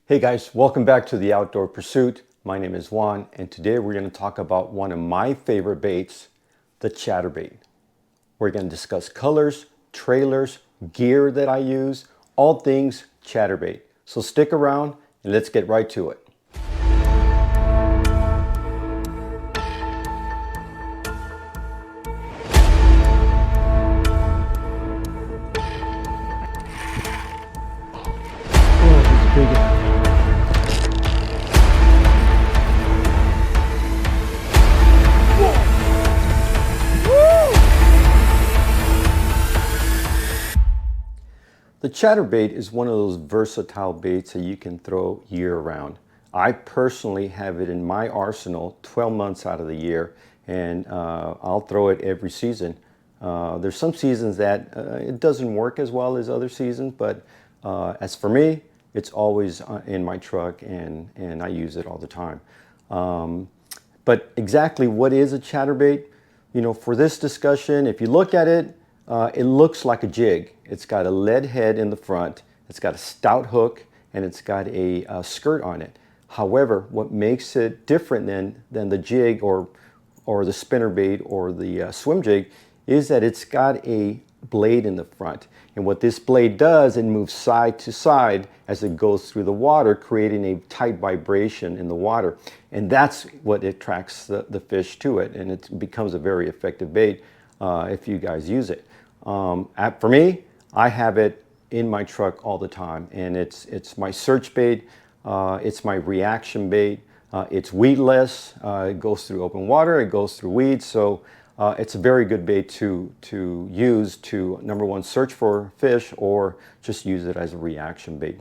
Hey guys, welcome back to the Outdoor Pursuit. My name is Juan, and today we're going to talk about one of my favorite baits, the Chatterbait. We're going to discuss colors, trailers, gear that I use, all things Chatterbait. So stick around and let's get right to it. The Chatterbait is one of those versatile baits that you can throw year-round. I personally have it in my arsenal 12 months out of the year, and I'll throw it every season. There's some seasons that it doesn't work as well as other seasons, but as for me, it's always in my truck, and I use it all the time. But exactly what is a Chatterbait? You know, for this discussion, if you look at it, it looks like a jig. It's got a lead head in the front, it's got a stout hook, and it's got a skirt on it. However, what makes it different than the jig or the spinnerbait or the swim jig is that it's got a blade in the front. And what this blade does, it moves side to side as it goes through the water, creating a tight vibration in the water. And that's what attracts the fish to it, and it becomes a very effective bait if you guys use it. For me, I have it in my truck all the time, and it's my search bait, it's my reaction bait, it's weedless, it goes through open water, it goes through weeds, so it's a very good bait to use to, number one, search for fish, or just use it as a reaction bait.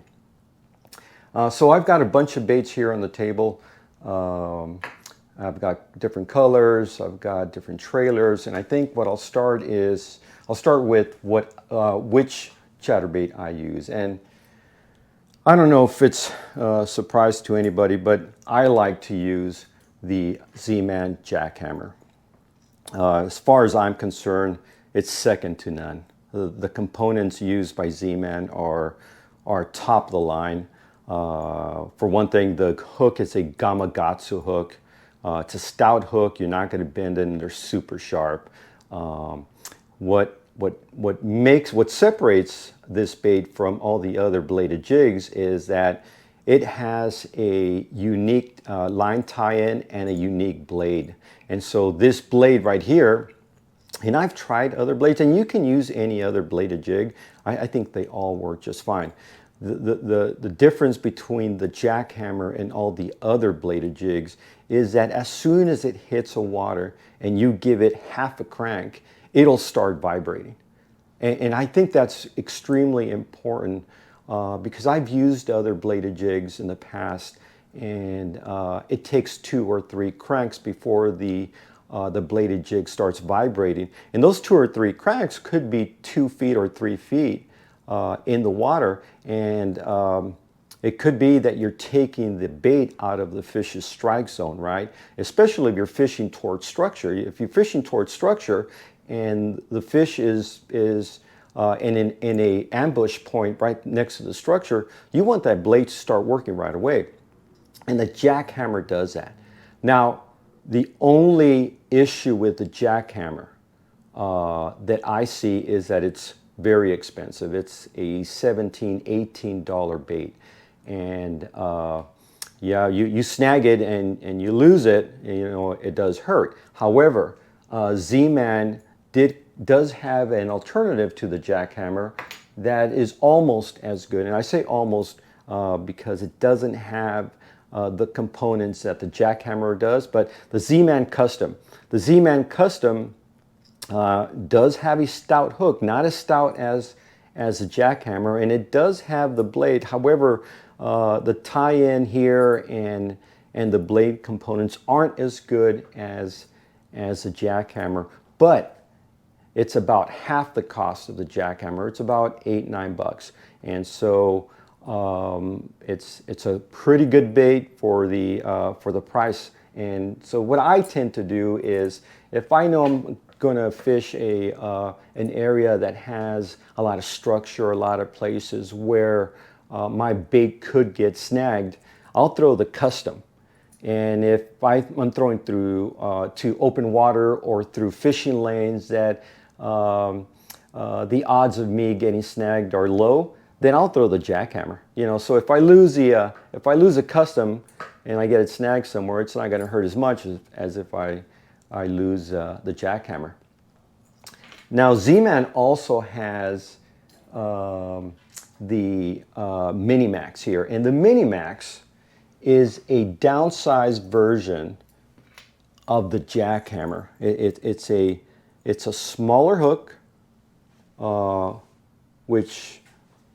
So I've got a bunch of baits here on the table. I've got different colors, I've got different trailers, and I think what I'll start with which chatterbait I use. And I don't know if it's a surprise to anybody, but I like to use the Z-Man jackhammer. As far as I'm concerned, it's second to none. The components used by Z-Man are top of the line. For one thing, the hook is a Gamakatsu hook. It's a stout hook. You're not going to bend it, and they're super sharp. What separates this bait from all the other bladed jigs is that it has a unique line tie-in and a unique blade. And so this blade right here, and I've tried other blades, and you can use any other bladed jig. I think they all work just fine. The difference between the jackhammer and all the other bladed jigs is that as soon as it hits a water and you give it half a crank, it'll start vibrating. And I think that's extremely important because I've used other bladed jigs in the past, and it takes 2 or 3 cranks before the bladed jig starts vibrating. And those 2 or 3 cranks could be 2 feet or 3 feet in the water, and it could be that you're taking the bait out of the fish's strike zone, right? Especially if you're fishing towards structure. If you're fishing towards structure and the fish is in a ambush point right next to the structure, you want that blade to start working right away. And the jackhammer does that. Now, the only issue with the jackhammer that I see is that it's very expensive. It's a $17, $18 bait. And yeah, you snag it and you lose it, you know, it does hurt. However, Z-Man does have an alternative to the jackhammer that is almost as good. And I say almost because it doesn't have the components that the jackhammer does, but the Z-Man Custom. The Z-Man Custom does have a stout hook, not as stout as a jackhammer, and it does have the blade. However, the tie-in here and the blade components aren't as good as a jackhammer, but it's about half the cost of the jackhammer. It's about $8-9, and so it's a pretty good bait for the price. And so what I tend to do is, if I know I'm going to fish an area that has a lot of structure, a lot of places where my bait could get snagged, I'll throw the custom. And if I'm throwing through to open water or through fishing lanes that the odds of me getting snagged are low, then I'll throw the jackhammer. You know, so if I lose a custom and I get it snagged somewhere, it's not going to hurt as much as if I lose the jackhammer. Now Z-Man also has the Mini-Max here, and the Mini-Max is a downsized version of the jackhammer. It's a smaller hook, which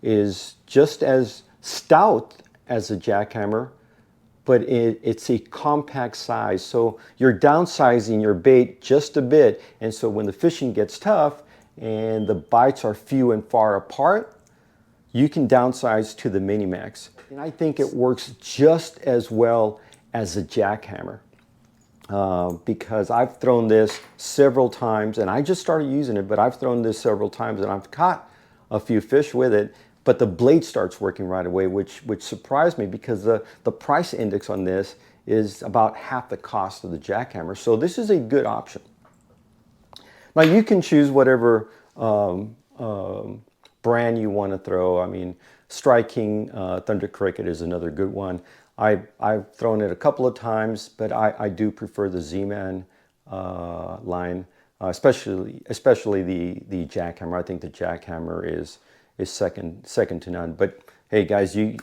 is just as stout as a jackhammer, but it's a compact size. So you're downsizing your bait just a bit, and so when the fishing gets tough and the bites are few and far apart, you can downsize to the Mini-Max. And I think it works just as well as a jackhammer because I've thrown this several times, and I just started using it, but I've thrown this several times and I've caught a few fish with it, but the blade starts working right away, which surprised me because the price index on this is about half the cost of the jackhammer. So this is a good option. Now you can choose whatever brand you want to throw. I mean, Striking Thunder Cricket is another good one. I've thrown it a couple of times, but I do prefer the Z-Man line, especially the jackhammer. I think the jackhammer is second to none. But hey, guys, you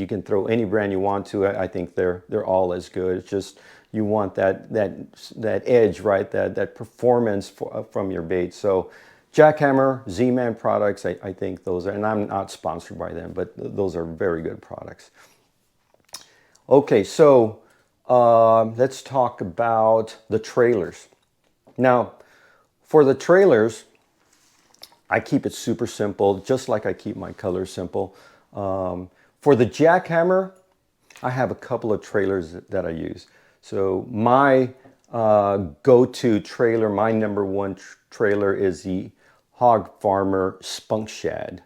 can throw any brand you want to. I think they're all as good. It's just you want that edge, right? That performance from your bait. So jackhammer, Z-Man products, I think those are, and I'm not sponsored by them, but those are very good products. Okay, so let's talk about the trailers. Now, for the trailers, I keep it super simple, just like I keep my colors simple. For the jackhammer, I have a couple of trailers that I use. So my go-to trailer, my number one trailer is the Hog Farmer Spunk Shad.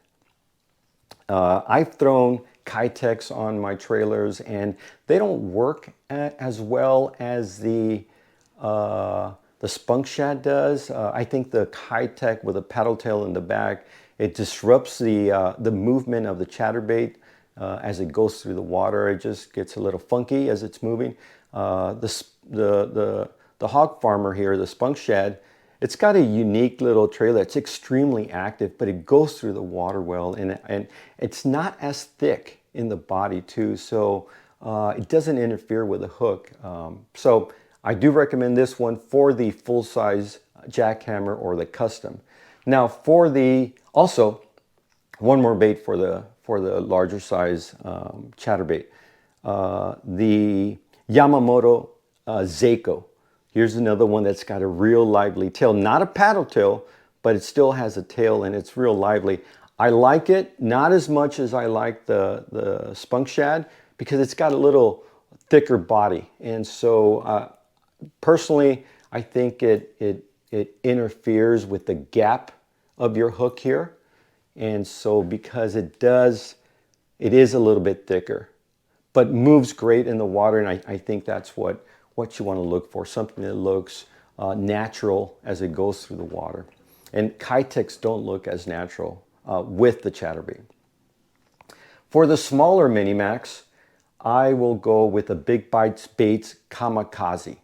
I've thrown Kitex on my trailers, and they don't work as well as the Spunk Shad does. I think the Kitex with a paddle tail in the back, it disrupts the movement of the chatterbait as it goes through the water. It just gets a little funky as it's moving. The Hog Farmer here, the Spunk Shad, it's got a unique little trailer. It's extremely active, but it goes through the water well, and it's not as thick in the body too, so it doesn't interfere with the hook. So I do recommend this one for the full-size jackhammer or the custom. Now for also one more bait for the larger size chatterbait, the Yamamoto Seiko. Here's another one that's got a real lively tail, not a paddle tail, but it still has a tail and it's real lively. I like it not as much as I like the Spunk Shad because it's got a little thicker body, and so personally I think it interferes with the gap of your hook here, and so because it is a little bit thicker, but moves great in the water, and I think that's what you want to look for, something that looks natural as it goes through the water. And Kitex don't look as natural with the chatterbait. For the smaller Mini-Max, I will go with a Big Bite Baits Kamikaze.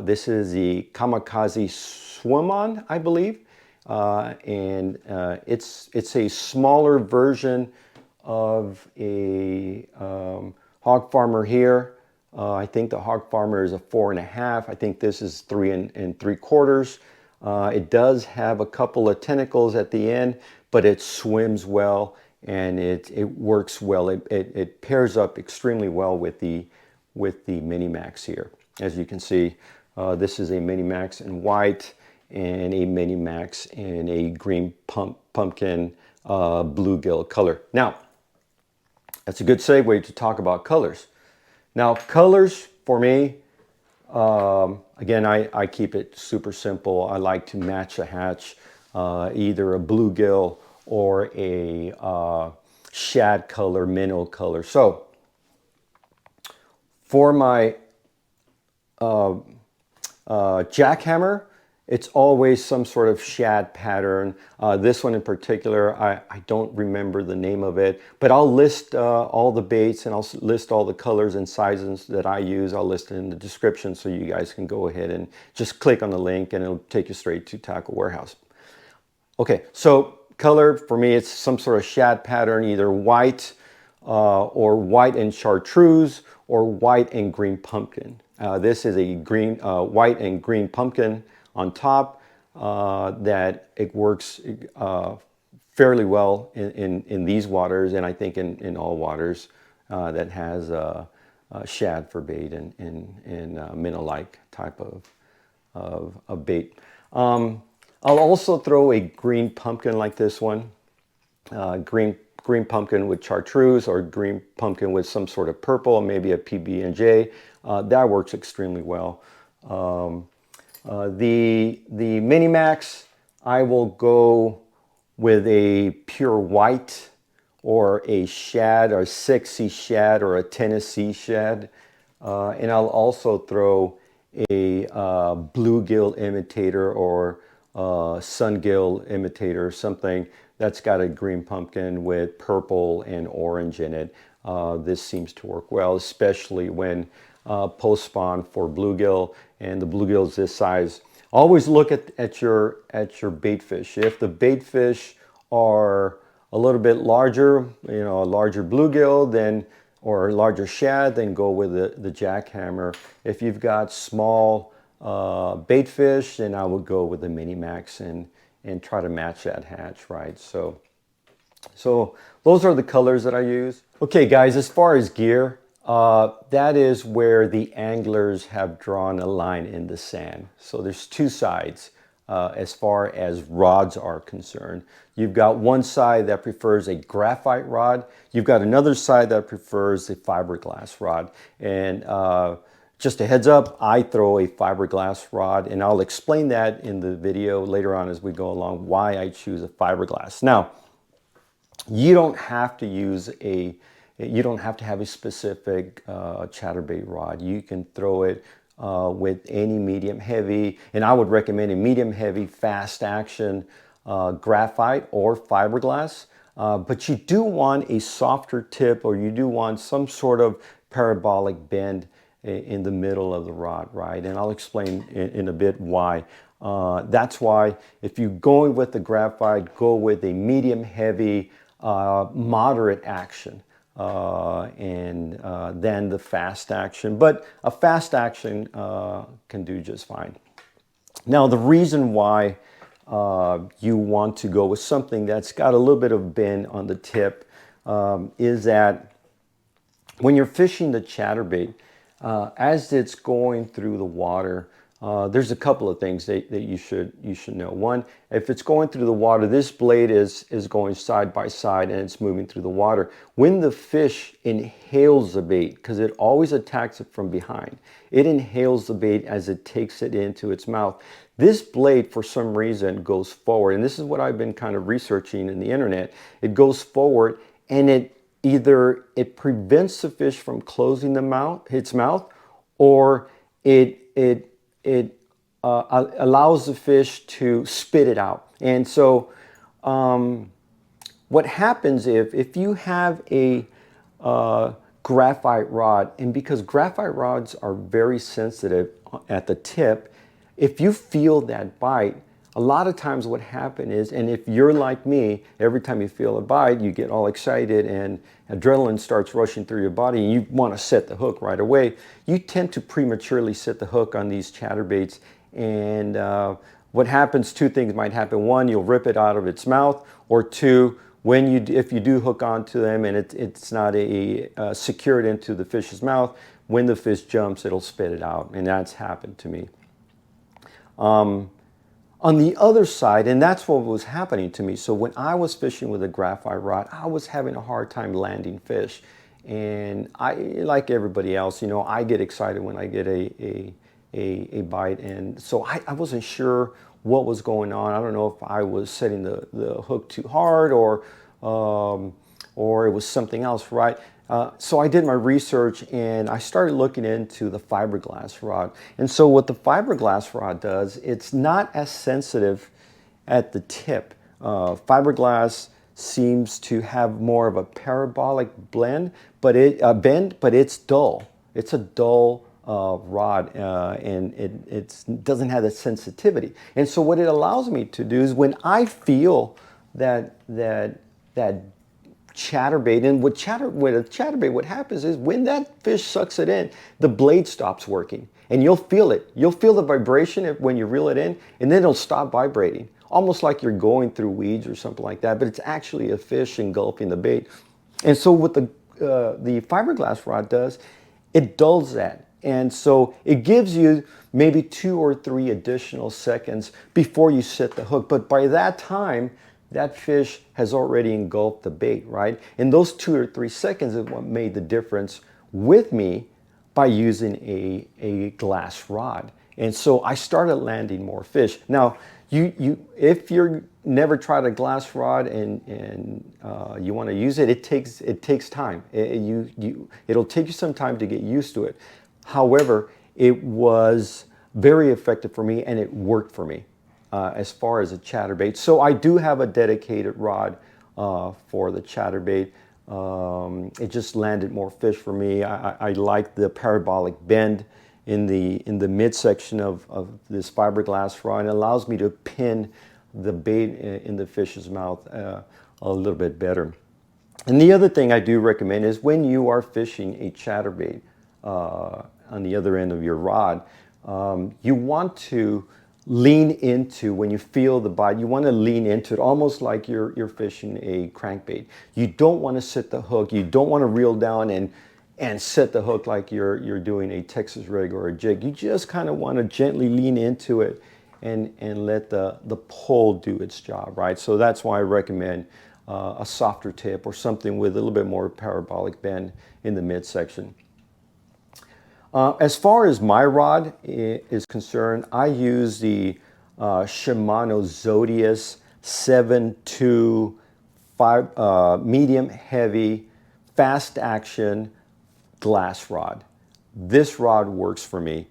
This is the Kamikaze Swim On, I believe, and it's a smaller version of a Hog Farmer here. I think the Hog Farmer is a 4.5. I think this is 3 3/4. It does have a couple of tentacles at the end, but it swims well and it works well. It pairs up extremely well with the Mini-Max here. As you can see, this is a Mini-Max in white and a Mini-Max in a green pumpkin bluegill color. Now, that's a good segue to talk about colors. Now, colors for me, again, I keep it super simple. I like to match a hatch, either a bluegill or a shad color, minnow color. So for my jackhammer, it's always some sort of shad pattern. This one in particular, I don't remember the name of it, but I'll list all the baits, and I'll list all the colors and sizes that I use. I'll list it in the description so you guys can go ahead and just click on the link and it'll take you straight to Tackle Warehouse. Okay, so color for me, it's some sort of shad pattern, either white or white and chartreuse or white and green pumpkin. This is a green, white and green pumpkin on top that it works fairly well in these waters, and I think in all waters that has shad for bait and minnow-like type of bait. I'll also throw a green pumpkin like this one, green pumpkin with chartreuse, or green pumpkin with some sort of purple, maybe a PB&J. That works extremely well. The Minimax, I will go with a pure white or a shad, or a 6C shad, or a Tennessee shad. And I'll also throw a bluegill imitator or sungill imitator, something that's got a green pumpkin with purple and orange in it. This seems to work well, especially when post-spawn for bluegill, and the bluegills this size. Always look at your bait fish. If the bait fish are a little bit larger, you know, a larger bluegill, then, or a larger shad, then go with the jackhammer. If you've got small bait fish, then I would go with the Minimax and try to match that hatch, right? So those are the colors that I use. Okay guys, as far as gear, that is where the anglers have drawn a line in the sand. So there's two sides as far as rods are concerned. You've got one side that prefers a graphite rod. You've got another side that prefers a fiberglass rod. And just a heads up, I throw a fiberglass rod, and I'll explain that in the video later on as we go along, why I choose a fiberglass. Now, you don't have to use you don't have to have a specific chatterbait rod. You can throw it with any medium heavy, and I would recommend a medium heavy fast action graphite or fiberglass. But you do want a softer tip, or you do want some sort of parabolic bend in the middle of the rod, right? And I'll explain in a bit why. That's why if you're going with the graphite, go with a medium heavy, moderate action, and then the fast action. But a fast action can do just fine. Now, the reason why you want to go with something that's got a little bit of bend on the tip is that when you're fishing the chatterbait, as it's going through the water, there's a couple of things that you should know. One, if it's going through the water, this blade is going side by side and it's moving through the water. When the fish inhales the bait, because it always attacks it from behind, it inhales the bait as it takes it into its mouth. This blade, for some reason, goes forward, and this is what I've been kind of researching in the internet. It goes forward, and it prevents the fish from closing its mouth, or it allows the fish to spit it out. And so what happens if you have a graphite rod, and because graphite rods are very sensitive at the tip, if you feel that bite, a lot of times what happens is, and if you're like me, every time you feel a bite, you get all excited and adrenaline starts rushing through your body and you want to set the hook right away. You tend to prematurely set the hook on these chatterbaits, and what happens, two things might happen. One, you'll rip it out of its mouth, or two, if you do hook onto them and it's not secured into the fish's mouth, when the fish jumps, it'll spit it out, and that's happened to me. On the other side, and that's what was happening to me. So when I was fishing with a graphite rod, I was having a hard time landing fish. And I, like everybody else, you know, I get excited when I get a bite. And so I wasn't sure what was going on. I don't know if I was setting the hook too hard, or or it was something else, right? So I did my research and I started looking into the fiberglass rod. And so what the fiberglass rod does, it's not as sensitive at the tip. Fiberglass seems to have more of a parabolic bend, but it's dull. It's a dull rod, and it doesn't have that sensitivity. And so what it allows me to do is when I feel that chatterbait, and with a chatterbait, what happens is when that fish sucks it in, the blade stops working, and you'll feel it. You'll feel the vibration when you reel it in, and then it'll stop vibrating, almost like you're going through weeds or something like that. But it's actually a fish engulfing the bait. And so what the fiberglass rod does, it dulls that. And so it gives you maybe 2 or 3 additional seconds before you set the hook. But by that time, that fish has already engulfed the bait, right? And those 2 or 3 seconds is what made the difference with me by using a glass rod. And so I started landing more fish. Now, if you're never tried a glass rod and you want to use it, it takes time. It'll take you some time to get used to it. However, it was very effective for me and it worked for me as far as a chatterbait. So I do have a dedicated rod for the chatterbait. It just landed more fish for me. I like the parabolic bend in the midsection of this fiberglass rod. It allows me to pin the bait in the fish's mouth a little bit better. And the other thing I do recommend is when you are fishing a chatterbait on the other end of your rod, you want to lean into, when you feel the bite, you want to lean into it almost like you're fishing a crankbait. You don't want to set the hook. You don't want to reel down and set the hook like you're doing a Texas rig or a jig. You just kind of want to gently lean into it and let the pull do its job, right? So that's why I recommend a softer tip or something with a little bit more parabolic bend in the midsection. As far as my rod is concerned, I use the Shimano Zodius 7.2 medium heavy fast action glass rod. This rod works for me.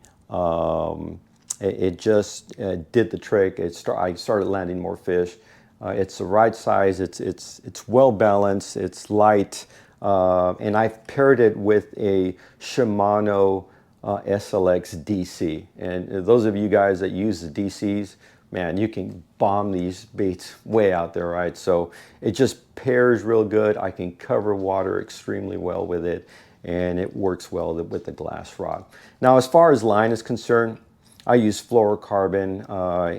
It just did the trick. I started landing more fish. It's the right size. It's well balanced. It's light, and I've paired it with a Shimano SLX DC. And those of you guys that use the DCs, man, you can bomb these baits way out there, right? So it just pairs real good. I can cover water extremely well with it, and it works well with the glass rod. Now, as far as line is concerned, I use fluorocarbon.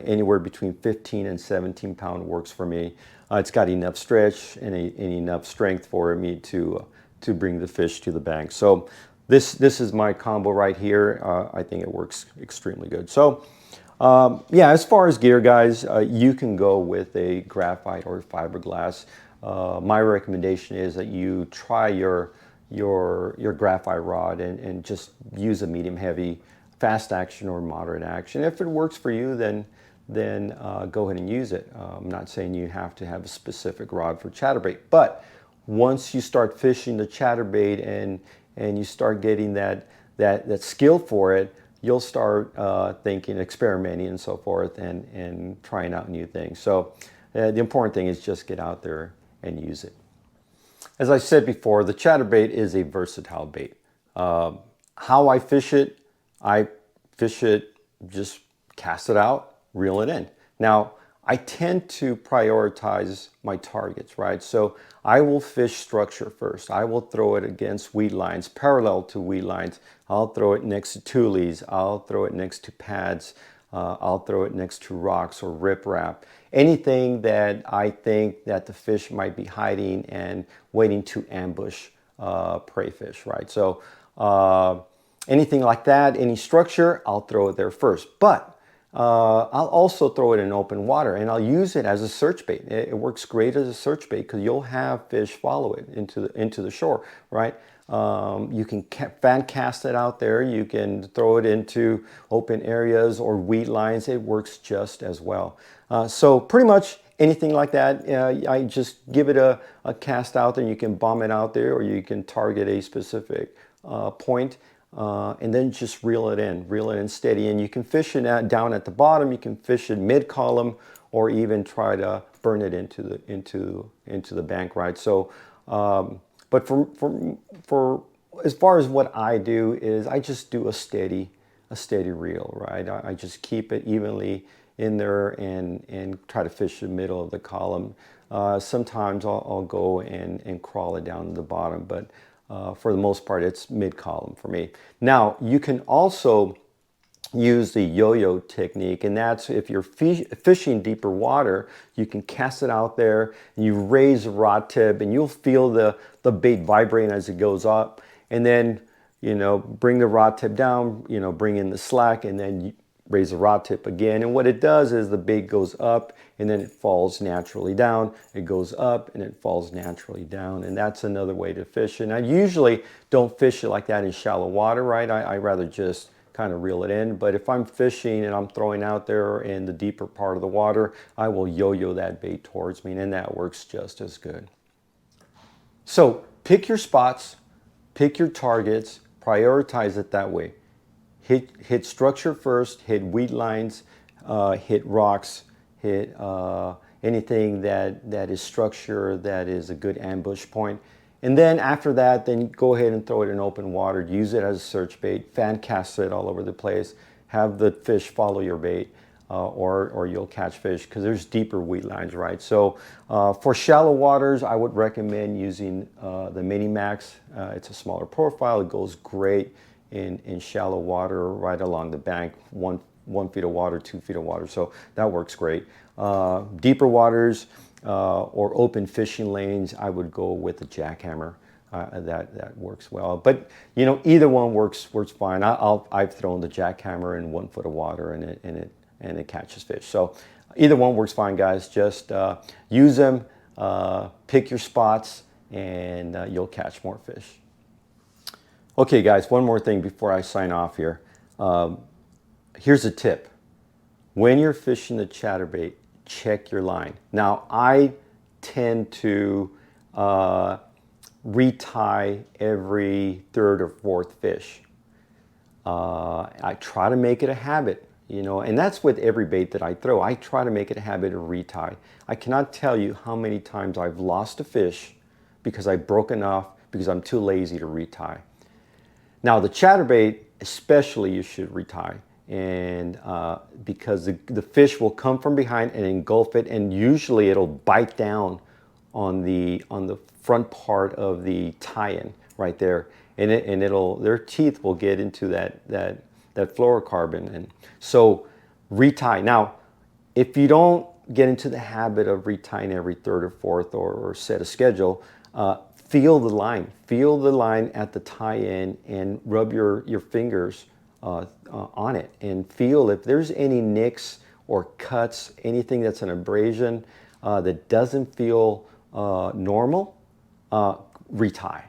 Anywhere between 15 and 17 pound works for me. It's got enough stretch and enough strength for me to bring the fish to the bank. So this is my combo right here. I think it works extremely good. So yeah, as far as gear, guys, you can go with a graphite or fiberglass. My recommendation is that you try your graphite rod and just use a medium heavy fast action or moderate action. If it works for you, then go ahead and use it. I'm not saying you have to have a specific rod for chatterbait, but once you start fishing the chatterbait and you start getting that skill for it, you'll start thinking, experimenting and so forth, and trying out new things. So the important thing is just get out there and use it. As I said before, the chatterbait is a versatile bait. How I fish it, just cast it out, reel it in. Now, I tend to prioritize my targets, right? So I will fish structure first. I will throw it against weed lines, parallel to weed lines. I'll throw it next to tules. I'll throw it next to pads. I'll throw it next to rocks or riprap. Anything that I think that the fish might be hiding and waiting to ambush prey fish, right? So anything like that, any structure, I'll throw it there first. But I'll also throw it in open water, and I'll use it as a search bait. It works great as a search bait because you'll have fish follow it into the shore, right? You can fan cast it out there. You can throw it into open areas or weed lines. It works just as well. So pretty much anything like that, I just give it a cast out there, and you can bomb it out there, or you can target a specific point, and then just reel it in steady. And you can fish it down at the bottom, you can fish it mid-column, or even try to burn it into the bank, right? So, but for as far as what I do is I just do a steady reel, right? I just keep it evenly in there and try to fish the middle of the column. Sometimes I'll go and crawl it down to the bottom, but for the most part, it's mid-column for me. Now, you can also use the yo-yo technique, and that's if you're fishing deeper water, you can cast it out there, and you raise the rod tip, and you'll feel the bait vibrating as it goes up, and then, you know, bring the rod tip down, you know, bring in the slack, and then you raise the rod tip again. And what it does is the bait goes up, and then it falls naturally down. It goes up, and it falls naturally down. And that's another way to fish. And I usually don't fish it like that in shallow water, right? I rather just kind of reel it in. But if I'm fishing and I'm throwing out there in the deeper part of the water, I will yo-yo that bait towards me, and that works just as good. So pick your spots, pick your targets, prioritize it that way. Hit structure first, hit weed lines, hit rocks, hit anything that is structure, that is a good ambush point. And then after that, then go ahead and throw it in open water. Use it as a search bait, fan cast it all over the place. Have the fish follow your bait, or you'll catch fish, because there's deeper weed lines, right? So for shallow waters, I would recommend using the Mini Max. It's a smaller profile. It goes great in shallow water, right along the bank, 1 feet of water, 2 feet of water. So that works great. Deeper waters or open fishing lanes, I would go with a jackhammer. That works well. But you know, either one works fine. I've thrown the jackhammer in 1 foot of water, and it catches fish. So either one works fine, guys. Just use them, pick your spots, and you'll catch more fish. Okay, guys, one more thing before I sign off here. Here's a tip. When you're fishing the chatterbait, check your line. Now, I tend to retie every third or fourth fish. I try to make it a habit, you know, and that's with every bait that I throw. I try to make it a habit of retie. I cannot tell you how many times I've lost a fish because I've broken off because I'm too lazy to retie. Now, the chatterbait, especially, you should retie, and because the fish will come from behind and engulf it, and usually it'll bite down on the front part of the tie-in right there, and their teeth will get into that fluorocarbon, and so retie. Now, if you don't get into the habit of retying every third or fourth, or set a schedule, feel the line at the tie-in, and rub your fingers on it, and feel if there's any nicks or cuts, anything that's an abrasion that doesn't feel normal, retie.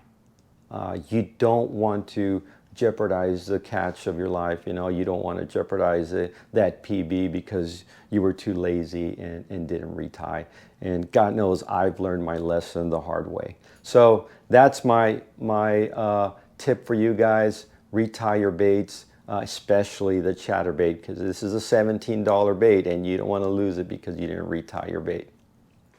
You don't want to jeopardize the catch of your life. You know, you don't want to jeopardize that PB because you were too lazy and didn't retie. And God knows I've learned my lesson the hard way. So that's my tip for you guys. Retie your baits, especially the chatterbait, because this is a $17 bait, and you don't want to lose it because you didn't retie your bait.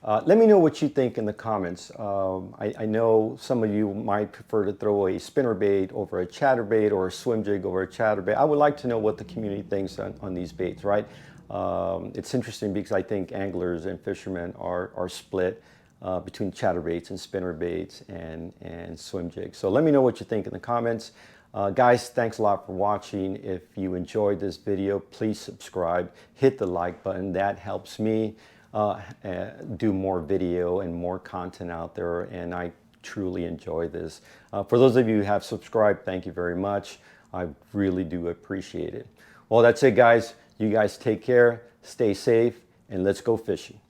Let me know what you think in the comments. I know some of you might prefer to throw a spinnerbait over a chatterbait, or a swim jig over a chatterbait. I would like to know what the community thinks on these baits, right? It's interesting because I think anglers and fishermen are split between chatterbaits and spinnerbaits and swim jigs. So let me know what you think in the comments. Guys, thanks a lot for watching. If you enjoyed this video, please subscribe, hit the like button. That helps me do more video and more content out there, and I truly enjoy this. For those of you who have subscribed, thank you very much. I really do appreciate it. Well, that's it, guys. You guys take care, stay safe, and let's go fishing.